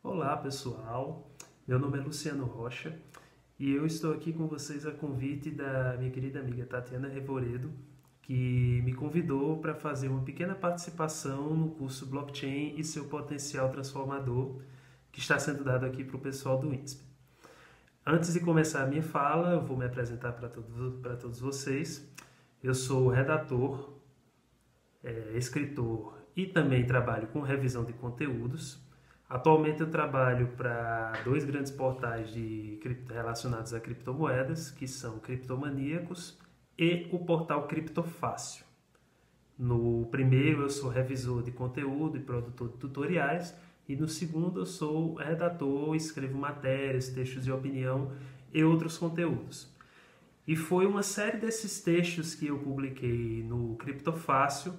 Olá pessoal, meu nome é Luciano Rocha e eu estou aqui com vocês a convite da minha querida amiga Tatiana Revoredo, que me convidou para fazer uma pequena participação no curso Blockchain e seu potencial transformador, que está sendo dado aqui para o pessoal do INSPE. Antes de começar a minha fala, eu vou me apresentar para todos vocês. Eu sou redator, escritor e também trabalho com revisão de conteúdos. Atualmente eu trabalho para dois grandes portais relacionados a criptomoedas, que são Criptomaníacos e o portal Criptofácil. No primeiro eu sou revisor de conteúdo e produtor de tutoriais, e no segundo eu sou redator, escrevo matérias, textos de opinião e outros conteúdos. E foi uma série desses textos que eu publiquei no Criptofácil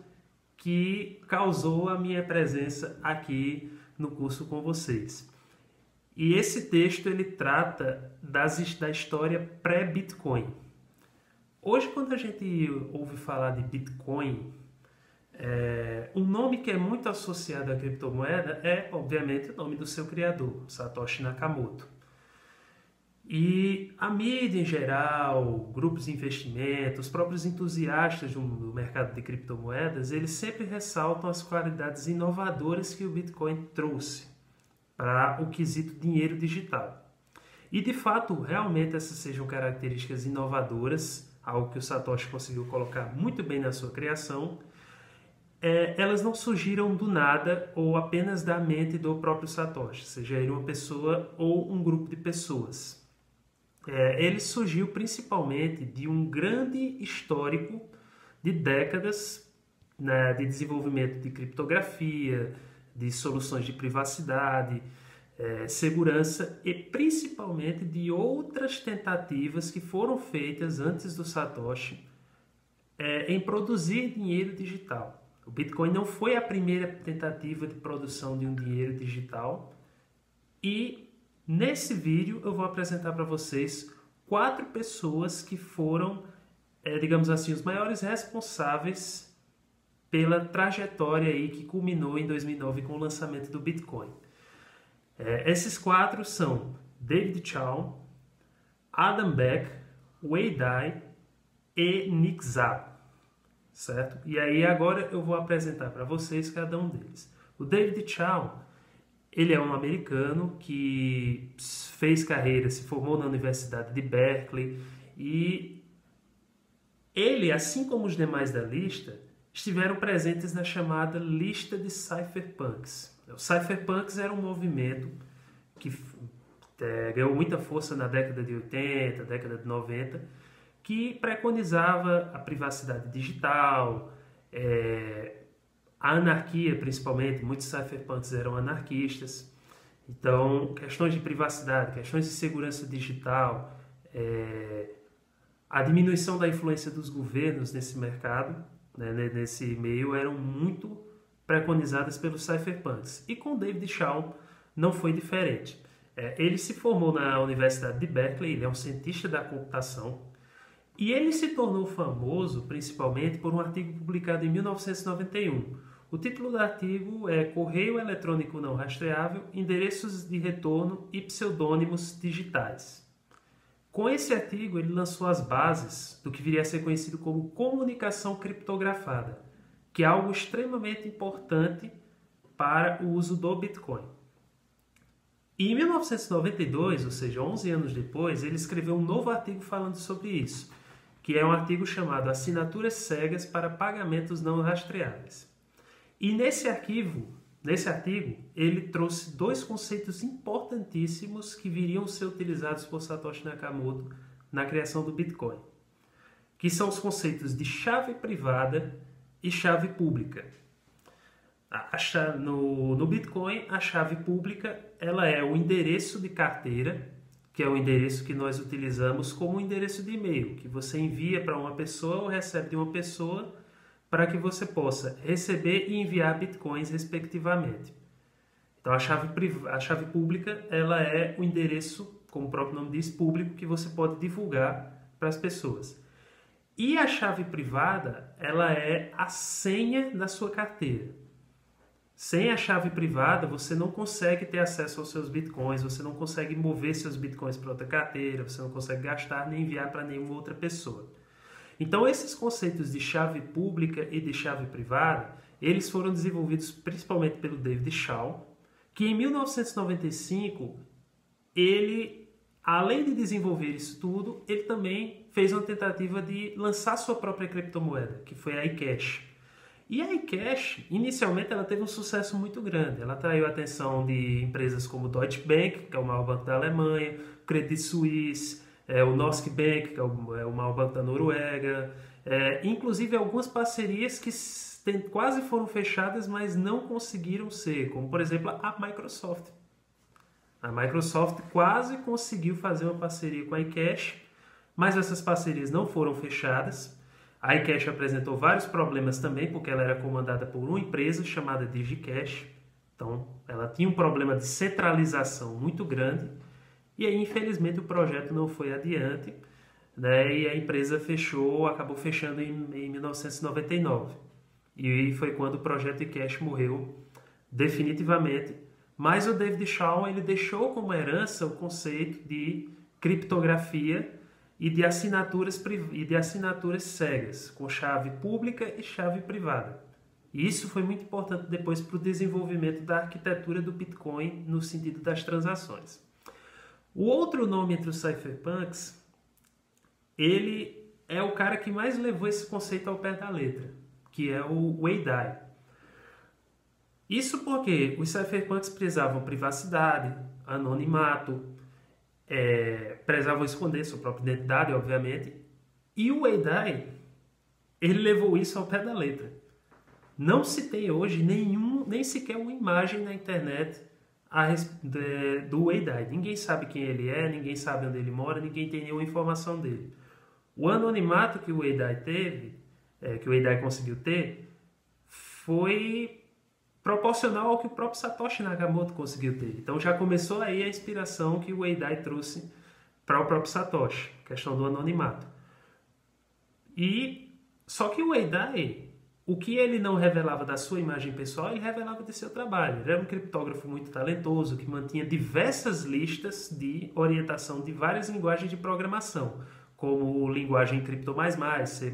que causou a minha presença aqui no curso com vocês. E esse texto ele trata da história pré-Bitcoin. Hoje, quando a gente ouve falar de Bitcoin, um nome que é muito associado à criptomoeda é, obviamente, o nome do seu criador, Satoshi Nakamoto. E a mídia em geral, grupos de investimento, os próprios entusiastas do mercado de criptomoedas, eles sempre ressaltam as qualidades inovadoras que o Bitcoin trouxe para o quesito dinheiro digital. E de fato, realmente essas sejam características inovadoras, algo que o Satoshi conseguiu colocar muito bem na sua criação, elas não surgiram do nada ou apenas da mente do próprio Satoshi, seja ele uma pessoa ou um grupo de pessoas. Ele surgiu principalmente de um grande histórico de décadas, né, de desenvolvimento de criptografia, de soluções de privacidade, segurança e principalmente de outras tentativas que foram feitas antes do Satoshi em produzir dinheiro digital. O Bitcoin não foi a primeira tentativa de produção de um dinheiro digital e nesse vídeo eu vou apresentar para vocês 4 pessoas que foram, digamos assim, os maiores responsáveis pela trajetória aí que culminou em 2009 com o lançamento do Bitcoin. Esses 4 são David Chaum, Adam Back, Wei Dai e Nick Szabo, certo? E aí agora eu vou apresentar para vocês cada um deles. O David Chaum, ele é um americano que fez carreira, se formou na Universidade de Berkeley e ele, assim como os demais da lista, estiveram presentes na chamada lista de cypherpunks. Os cypherpunks era um movimento que ganhou muita força na década de 80, década de 90, que preconizava a privacidade digital, a anarquia, principalmente. Muitos cypherpunks eram anarquistas. Então, questões de privacidade, questões de segurança digital, a diminuição da influência dos governos nesse mercado, né, nesse meio, eram muito preconizadas pelos cypherpunks. E com David Chaum não foi diferente. Ele se formou na Universidade de Berkeley, ele é um cientista da computação, e ele se tornou famoso principalmente por um artigo publicado em 1991. O título do artigo é Correio Eletrônico Não Rastreável, Endereços de Retorno e Pseudônimos Digitais. Com esse artigo, ele lançou as bases do que viria a ser conhecido como comunicação criptografada, que é algo extremamente importante para o uso do Bitcoin. E em 1992, ou seja, 11 anos depois, ele escreveu um novo artigo falando sobre isso, que é um artigo chamado Assinaturas Cegas para Pagamentos Não Rastreáveis. E nesse artigo, ele trouxe 2 conceitos importantíssimos que viriam a ser utilizados por Satoshi Nakamoto na criação do Bitcoin, que são os conceitos de chave privada e chave pública. No Bitcoin, a chave pública ela é o endereço de carteira, que é o endereço que nós utilizamos como endereço de e-mail, que você envia para uma pessoa ou recebe de uma pessoa para que você possa receber e enviar bitcoins respectivamente. Então a chave pública ela é o endereço, como o próprio nome diz, público, que você pode divulgar para as pessoas. E a chave privada ela é a senha da sua carteira. Sem a chave privada, você não consegue ter acesso aos seus bitcoins, você não consegue mover seus bitcoins para outra carteira, você não consegue gastar nem enviar para nenhuma outra pessoa. Então, esses conceitos de chave pública e de chave privada, eles foram desenvolvidos principalmente pelo David Shaw, que em 1995, ele, além de desenvolver isso tudo, ele também fez uma tentativa de lançar sua própria criptomoeda, que foi a iCash. E a iCash, inicialmente, ela teve um sucesso muito grande. Ela atraiu a atenção de empresas como Deutsche Bank, que é o maior banco da Alemanha, Credit Suisse, o Norske Bank, que é o maior banco da Noruega, inclusive algumas parcerias que quase foram fechadas, mas não conseguiram ser, como por exemplo a Microsoft. A Microsoft quase conseguiu fazer uma parceria com a iCash, mas essas parcerias não foram fechadas. A iCash apresentou vários problemas também, porque ela era comandada por uma empresa chamada DigiCash. Então, ela tinha um problema de centralização muito grande. E aí, infelizmente, o projeto não foi adiante, né? E a empresa acabou fechando em 1999. E foi quando o projeto iCash morreu definitivamente. Mas o David Shaw, ele deixou como herança o conceito de criptografia e de assinaturas cegas, com chave pública e chave privada. E isso foi muito importante depois para o desenvolvimento da arquitetura do Bitcoin no sentido das transações. O outro nome entre os cypherpunks, ele é o cara que mais levou esse conceito ao pé da letra, que é o Wei Dai. Isso porque os cypherpunks prezavam privacidade, anonimato, prezavam esconder sua própria identidade, obviamente, e o Wei Dai, ele levou isso ao pé da letra. Não se tem hoje nem sequer uma imagem na internet do Wei Dai. Ninguém sabe quem ele é, ninguém sabe onde ele mora, ninguém tem nenhuma informação dele. O anonimato que o Wei Dai que o Wei Dai conseguiu ter, foi proporcional ao que o próprio Satoshi Nakamoto conseguiu ter. Então já começou aí a inspiração que o Wei Dai trouxe para o próprio Satoshi, questão do anonimato. Só que o Wei Dai, o que ele não revelava da sua imagem pessoal, ele revelava de seu trabalho. Ele era um criptógrafo muito talentoso, que mantinha diversas listas de orientação de várias linguagens de programação, como linguagem Crypto++, C++,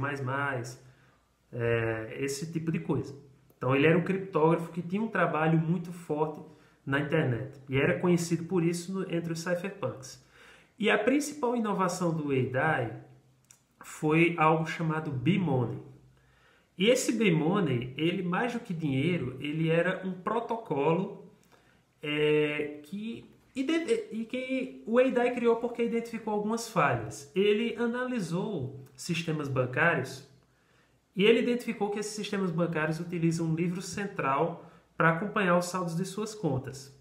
esse tipo de coisa. Então ele era um criptógrafo que tinha um trabalho muito forte na internet e era conhecido por isso entre os cypherpunks. E a principal inovação do Wei Dai foi algo chamado B-Money. E esse B-Money, ele mais do que dinheiro, ele era um protocolo que o Wei Dai criou porque identificou algumas falhas. Ele analisou sistemas bancários e ele identificou que esses sistemas bancários utilizam um livro central para acompanhar os saldos de suas contas.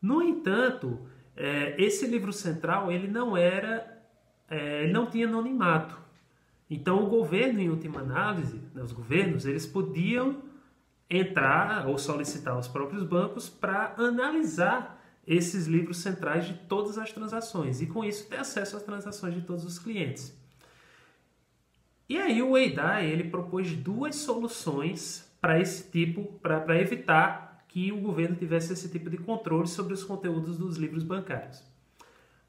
No entanto, esse livro central ele não tinha anonimato. Então, o governo, em última análise, os governos, eles podiam entrar ou solicitar aos próprios bancos para analisar esses livros centrais de todas as transações e, com isso, ter acesso às transações de todos os clientes. E aí o Wei Dai, ele propôs duas soluções para para evitar que o governo tivesse esse tipo de controle sobre os conteúdos dos livros bancários.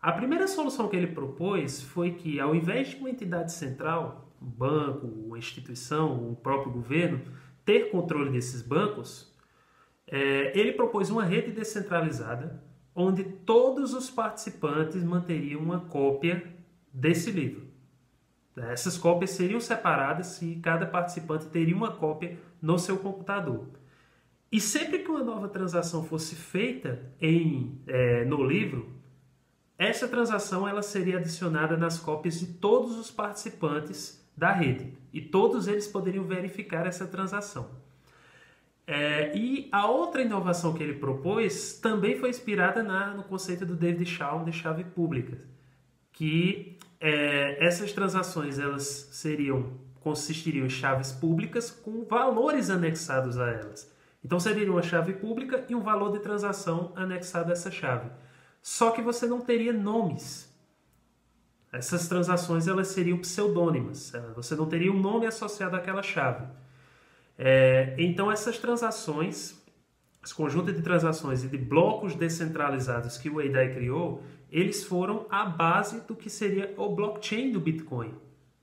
A primeira solução que ele propôs foi que, ao invés de uma entidade central, um banco, uma instituição, o próprio governo, ter controle desses bancos, ele propôs uma rede descentralizada, onde todos os participantes manteriam uma cópia desse livro. Essas cópias seriam separadas e cada participante teria uma cópia no seu computador. E sempre que uma nova transação fosse feita no livro, essa transação ela seria adicionada nas cópias de todos os participantes da rede. E todos eles poderiam verificar essa transação. E a outra inovação que ele propôs também foi inspirada no conceito do David Shaw de chave pública, que essas transações elas consistiriam em chaves públicas com valores anexados a elas. Então seria uma chave pública e um valor de transação anexado a essa chave. Só que você não teria nomes. Essas transações elas seriam pseudônimas. Você não teria um nome associado àquela chave. Então essas transações esse conjunto de transações e de blocos descentralizados que o Weidai criou, eles foram a base do que seria o blockchain do Bitcoin.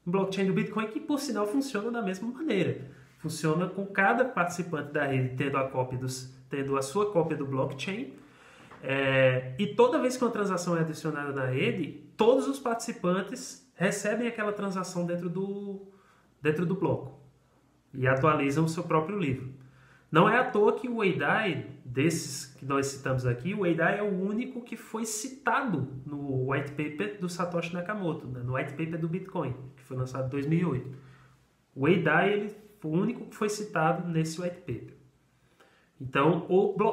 O blockchain do Bitcoin que, por sinal, funciona da mesma maneira. Funciona com cada participante da rede tendo a sua cópia do blockchain. E toda vez que uma transação é adicionada na rede, todos os participantes recebem aquela transação dentro do bloco e atualizam o seu próprio livro. Não é à toa que o Weidai, desses que nós citamos aqui, o Weidai é o único que foi citado no white paper do Satoshi Nakamoto, né? No white paper do Bitcoin, que foi lançado em 2008. O Weidai ele foi o único que foi citado nesse white paper. Então,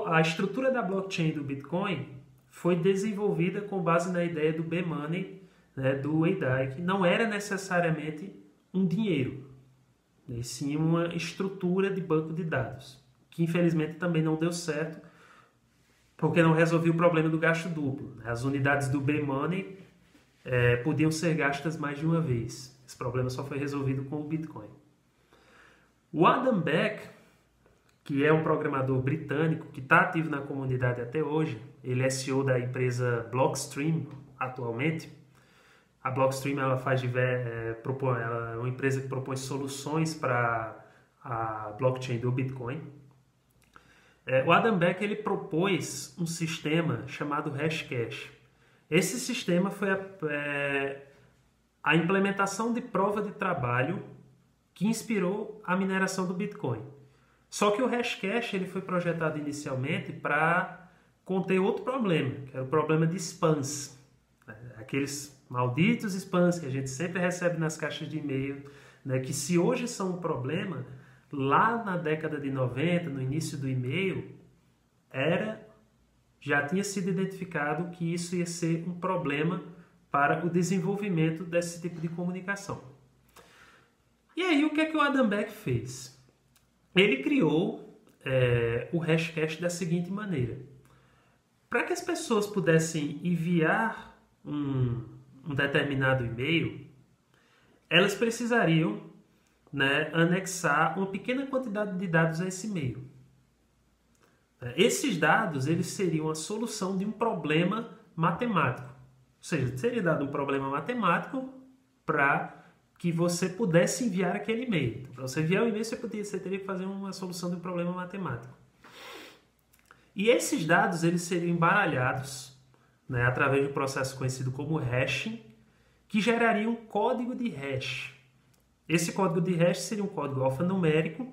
a estrutura da blockchain do Bitcoin foi desenvolvida com base na ideia do B-Money, né, do Weidai, que não era necessariamente um dinheiro, e sim uma estrutura de banco de dados, que infelizmente também não deu certo, porque não resolveu o problema do gasto duplo. As unidades do B-Money podiam ser gastas mais de uma vez. Esse problema só foi resolvido com o Bitcoin. O Adam Back, que é um programador britânico que está ativo na comunidade até hoje, ele é CEO da empresa Blockstream atualmente. A Blockstream ela ela é uma empresa que propõe soluções para a blockchain do Bitcoin. O Adam Back ele propôs um sistema chamado Hashcash. Esse sistema foi a implementação de prova de trabalho que inspirou a mineração do Bitcoin. Só que o Hashcash ele foi projetado inicialmente para conter outro problema, que era o problema de spams. Aqueles malditos spams que a gente sempre recebe nas caixas de e-mail, né, que se hoje são um problema, lá na década de 90, no início do e-mail, já tinha sido identificado que isso ia ser um problema para o desenvolvimento desse tipo de comunicação. E aí, o que é que o Adam Back fez? Ele criou o Hashcash da seguinte maneira. Para que as pessoas pudessem enviar um determinado e-mail, elas precisariam, né, anexar uma pequena quantidade de dados a esse e-mail. Esses dados eles seriam a solução de um problema matemático. Ou seja, seria dado um problema matemático para que você pudesse enviar aquele e-mail. Então, para você enviar o e-mail, você teria que fazer uma solução de um problema matemático. E esses dados eles seriam embaralhados, né, através de um processo conhecido como hashing, que geraria um código de hash. Esse código de hash seria um código alfanumérico,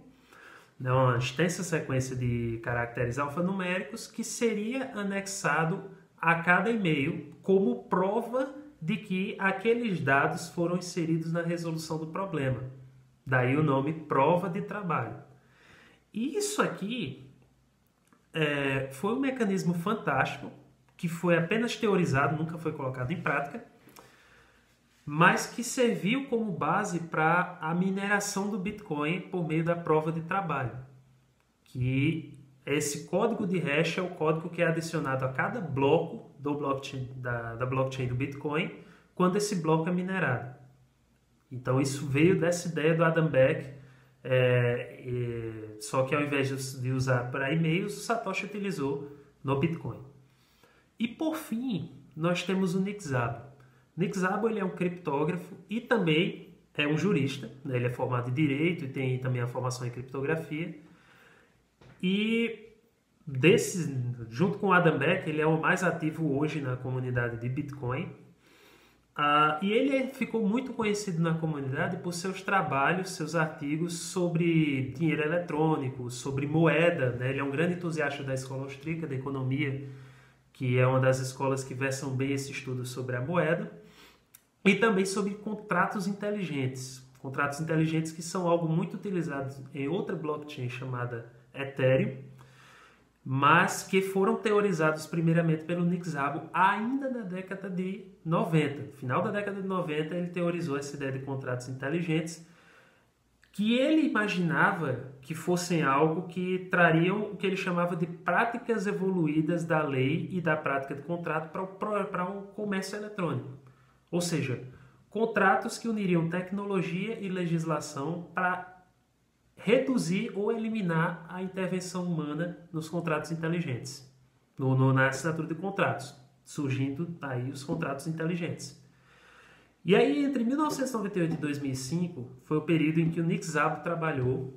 né, uma extensa sequência de caracteres alfanuméricos que seria anexado a cada e-mail como prova de que aqueles dados foram inseridos na resolução do problema. Daí o nome prova de trabalho. E isso aqui foi um mecanismo fantástico que foi apenas teorizado, nunca foi colocado em prática, mas que serviu como base para a mineração do Bitcoin por meio da prova de trabalho. Que esse código de hash é o código que é adicionado a cada bloco do blockchain, da blockchain do Bitcoin quando esse bloco é minerado. Então isso veio dessa ideia do Adam Back, só que ao invés de usar para e-mails, o Satoshi utilizou no Bitcoin. E por fim, nós temos o Nick Szabo. Nick Szabo ele é um criptógrafo e também é um jurista, né? Ele é formado em Direito e tem também a formação em Criptografia. E junto com o Adam Back, ele é o mais ativo hoje na comunidade de Bitcoin. E ele ficou muito conhecido na comunidade por seus trabalhos, seus artigos sobre dinheiro eletrônico, sobre moeda, né? Ele é um grande entusiasta da escola austríaca de economia, que é uma das escolas que versam bem esse estudo sobre a moeda, e também sobre contratos inteligentes. Contratos inteligentes que são algo muito utilizado em outra blockchain chamada Ethereum, mas que foram teorizados primeiramente pelo Nick Szabo ainda na década de 90. No final da década de 90, ele teorizou essa ideia de contratos inteligentes, que ele imaginava que fossem algo que trariam o que ele chamava de práticas evoluídas da lei e da prática de contrato para o comércio eletrônico. Ou seja, contratos que uniriam tecnologia e legislação para reduzir ou eliminar a intervenção humana nos contratos inteligentes, na assinatura de contratos, surgindo aí os contratos inteligentes. E aí, entre 1998 e 2005, foi o período em que o Nick Szabo trabalhou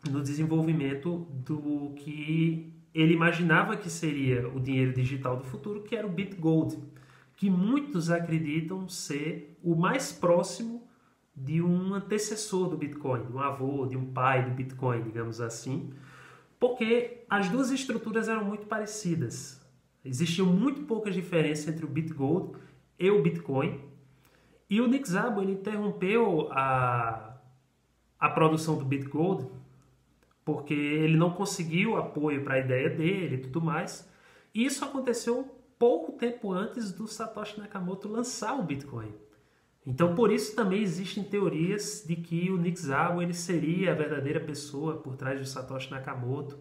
no desenvolvimento do que ele imaginava que seria o dinheiro digital do futuro, que era o BitGold, que muitos acreditam ser o mais próximo de um antecessor do Bitcoin, de um avô, de um pai do Bitcoin, digamos assim, porque as duas estruturas eram muito parecidas. Existiam muito poucas diferenças entre o BitGold e o Bitcoin, e o Nick Szabo ele interrompeu a produção do BitGold porque ele não conseguiu apoio para a ideia dele e tudo mais. E isso aconteceu pouco tempo antes do Satoshi Nakamoto lançar o Bitcoin. Então, por isso também existem teorias de que o Nick Szabo ele seria a verdadeira pessoa por trás do Satoshi Nakamoto.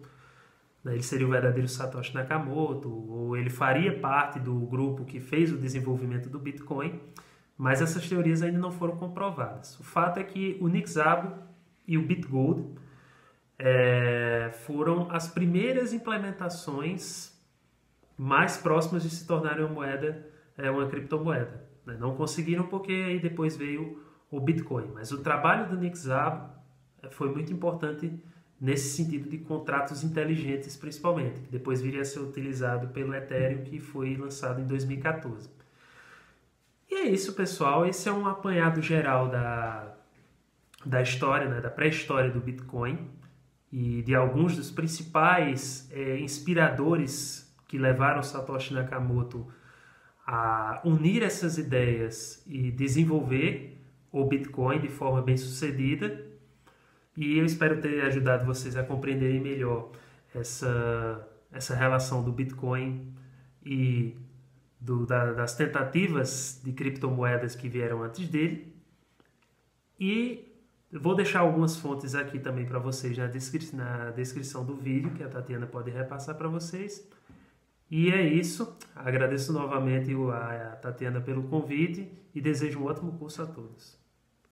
Ele seria o verdadeiro Satoshi Nakamoto, ou ele faria parte do grupo que fez o desenvolvimento do Bitcoin, mas essas teorias ainda não foram comprovadas. O fato é que o Nick Szabo e o BitGold foram as primeiras implementações mais próximas de se tornarem uma moeda, uma criptomoeda. Não conseguiram porque aí depois veio o Bitcoin. Mas o trabalho do Nick Szabo foi muito importante nesse sentido de contratos inteligentes, principalmente, que depois viria a ser utilizado pelo Ethereum, que foi lançado em 2014. E é isso, pessoal. Esse é um apanhado geral da história, da pré-história do Bitcoin e de alguns dos principais inspiradores que levaram Satoshi Nakamoto a unir essas ideias e desenvolver o Bitcoin de forma bem sucedida. E eu espero ter ajudado vocês a compreenderem melhor essa relação do Bitcoin e das tentativas de criptomoedas que vieram antes dele. E vou deixar algumas fontes aqui também para vocês na descrição do vídeo, que a Tatiana pode repassar para vocês. E é isso. Agradeço novamente a Tatiana pelo convite e desejo um ótimo curso a todos.